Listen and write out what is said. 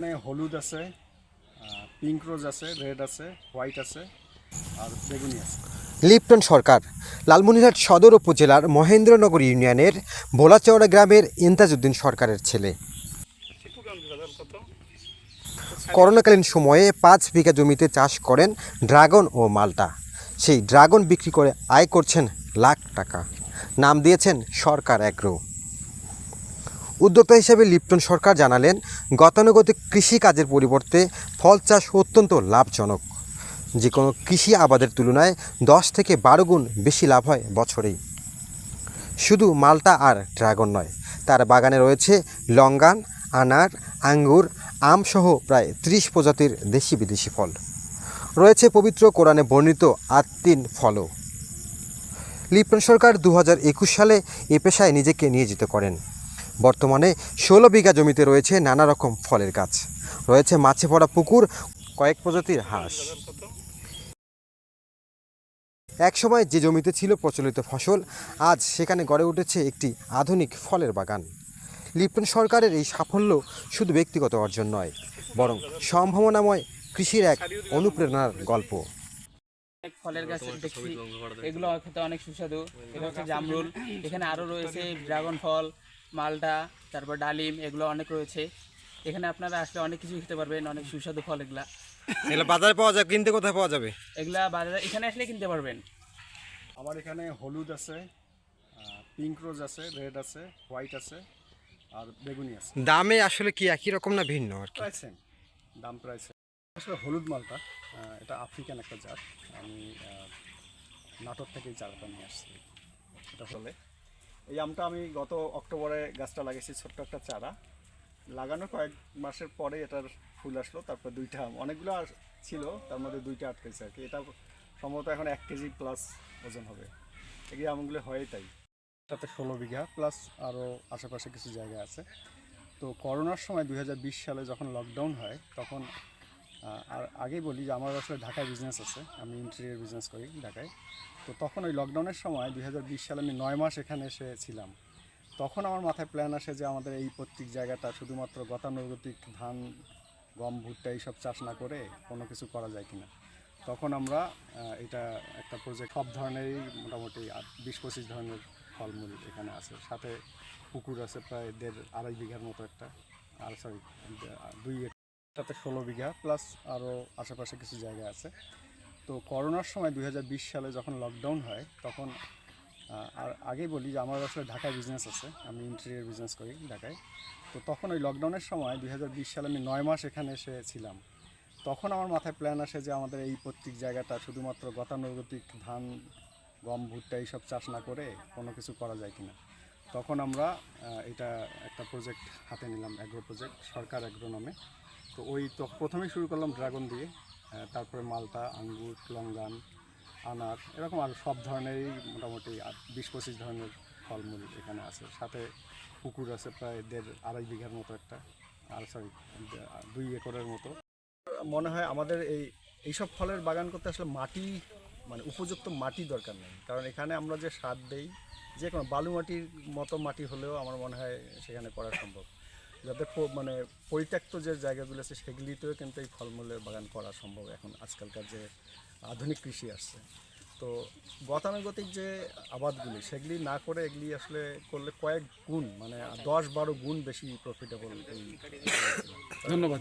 হলুদ আছে, পিঙ্ক রোজ আছে, রেড আছে, হোয়াইট আছে আর বেগুনি আছে। লিপ্টন সরকার লালমনিরহাট সদর উপজেলার মহেন্দ্রনগর ইউনিয়নের ভোলাচৌড়া গ্রামের ইমতাজউদ্দিন সরকারের ছেলে। করোনাকালীন সময়ে 5 বিঘা জমিতে চাষ করেন ড্রাগন ও মাল্টা। সেই ড্রাগন বিক্রি করে আয় করছেন লাখ টাকা। নাম দিয়েছেন সরকার অ্যাগ্রো। উদ্যোক্তা হিসেবে লিপ্টন সরকার জানালেন, গতানুগতিক কৃষিকাজের পরিবর্তে ফল চাষ অত্যন্ত লাভজনক। যে কোনো কৃষি আবাদের তুলনায় 10 থেকে 12 গুণ বেশি লাভ হয় বছরেই। শুধু মাল্টা আর ড্রাগন নয়, তার বাগানে রয়েছে লঙ্গান, আনার, আঙ্গুর, আমসহ প্রায় 30 প্রজাতির দেশি বিদেশি ফল। রয়েছে পবিত্র কোরআনে বর্ণিত আত্মীন ফলও। লিপ্টন সরকার 2021 সালে এ পেশায় নিজেকে নিয়োজিত করেন। বর্তমানে 16 বিঘা জমিতে রয়েছে নানা রকম ফলের গাছ, রয়েছে মাছে ভরা পুকুর, কয়েক প্রজাতির হাঁস। একসময় যে জমিতে ছিল প্রচলিত ফসল, আজ সেখানে গড়ে উঠেছে একটি আধুনিক ফলের বাগান। লিপ্টন সরকারের এই সাফল্য শুধু ব্যক্তিগত অর্জন নয়, বরং সম্ভাবনাময় কৃষির এক অনুপ্রেরণার গল্প। ফলের গাছ দেখছি, এগুলো খেতে অনেক সুস্বাদু। এটা হচ্ছে জামরুল, এখানে আরও রয়েছে ড্রাগন ফল, মালটা, তারপর ডালিম, এগুলো অনেক রয়েছে। এখানে আপনারা আসলে অনেক কিছু খেতে পারবেন, অনেক সুস্বাদু ফল এগুলা। এগুলো বাজারে পাওয়া যায়, কিনতে কোথায় পাওয়া যাবে? এগুলা বাজারে এখানে আসলে কিনতে পারবেন। আমার এখানে হলুদ আছে, পিঙ্ক রোজ আছে, রেড আছে, হোয়াইট আছে আর বেগুনি আছে। দামে আসলে কি একই রকম না ভিন্ন? আর কি প্রায় সেম দাম, প্রায় সেম। আসলে হলুদ মালটা এটা আফ্রিকান একটা জাত। আমি নাটোর থেকে এই চারাটা নিয়ে আসছি। এটা হলে এই আমটা আমি গত অক্টোবরে গাছটা লাগিয়েছি, ছোট্ট একটা চারা লাগানোর কয়েক মাসের পরে এটার ফুল আসলো। তারপর দুইটা আম, অনেকগুলো ছিল, তার মধ্যে দুইটা আটকেছে আর কি। এটা সম্ভবত এখন 1 কেজি প্লাস ওজন হবে। এই আমগুলো হয় তাই। এটাতে 16 বিঘা প্লাস আরও আশেপাশে কিছু জায়গা আছে। তো করোনার সময় 2020 সালে যখন লকডাউন হয়, তখন আর আগেই বলি যে আমার আসলে ঢাকায় বিজনেস আছে, আমি ইন্টেরিয়র বিজনেস করি ঢাকায়। তো তখন ওই লকডাউনের সময় 2020 সালে আমি 9 মাস এখানে এসেছিলাম। তখন আমার মাথায় প্ল্যান আসে যে আমাদের এই প্রত্যেক জায়গাটা শুধুমাত্র গতানুগতিক ধান, গম, ভুট্টা এইসব চাষ না করে কোনো কিছু করা যায় কিনা। তখন আমরা এটা একটা প্রজেক্ট, সব ধরনেরই মোটামুটি 20-25 ধরনের ফলমূল এখানে আছে। সাথে পুকুর আছে প্রায় 1.5-2.5 বিঘার মতো একটা, আর 2 একটাতে 16 বিঘা প্লাস আরও আশেপাশে কিছু জায়গা আছে। তো করোনার সময় 2020 সালে যখন লকডাউন হয়, তখন আর আগেই বলি যে আমার আসলে ঢাকায় বিজনেস আছে, আমি ইন্টেরিয়র বিজনেস করি ঢাকায়। তো তখন ওই লকডাউনের সময় 2020 সালে আমি 9 মাস এখানে এসেছিলাম। তখন আমার মাথায় প্ল্যান আসে যে আমাদের এই প্রত্যেক জায়গাটা শুধুমাত্র গতানুগতিক ধান, গম, ভুট্টা এইসব চাষ না করে কোনো কিছু করা যায় কিনা। তখন আমরা এটা একটা প্রজেক্ট হাতে নিলাম, অ্যাগ্রো প্রজেক্ট, সরকার অ্যাগ্রো নামে। তো ওই তো প্রথমেই শুরু করলাম ড্রাগন দিয়ে, তারপরে মালটা, আঙ্গুর, লঙ্গান, আনার, এরকম আর সব ধরনেরই মোটামুটি 20-25 ধরনের ফলমূল এখানে আছে। সাথে পুকুর আছে প্রায় 1.5-2.5 বিঘার মতো একটা, আর 2 একরের মতো। মনে হয় আমাদের এইসব ফলের বাগান করতে আসলে মাটি, মানে উপযুক্ত মাটি দরকার নেই। কারণ এখানে আমরা যে সার দেই, যে কোনো বালু মাটির মতো মাটি হলেও আমার মনে হয় সেখানে করা সম্ভব। যাতে মানে পরিত্যক্ত যে জায়গাগুলো আছে সেগুলিতেও কিন্তু এই ফলমূলের বাগান করা সম্ভব এখন, আজকালকার যে আধুনিক কৃষি আসছে। তো গতানুগতিক যে আবাদগুলি সেগুলি না করে এগুলি আসলে করলে কয়েক গুণ, মানে 10-12 গুণ বেশি প্রফিটেবল। এই ধন্যবাদ।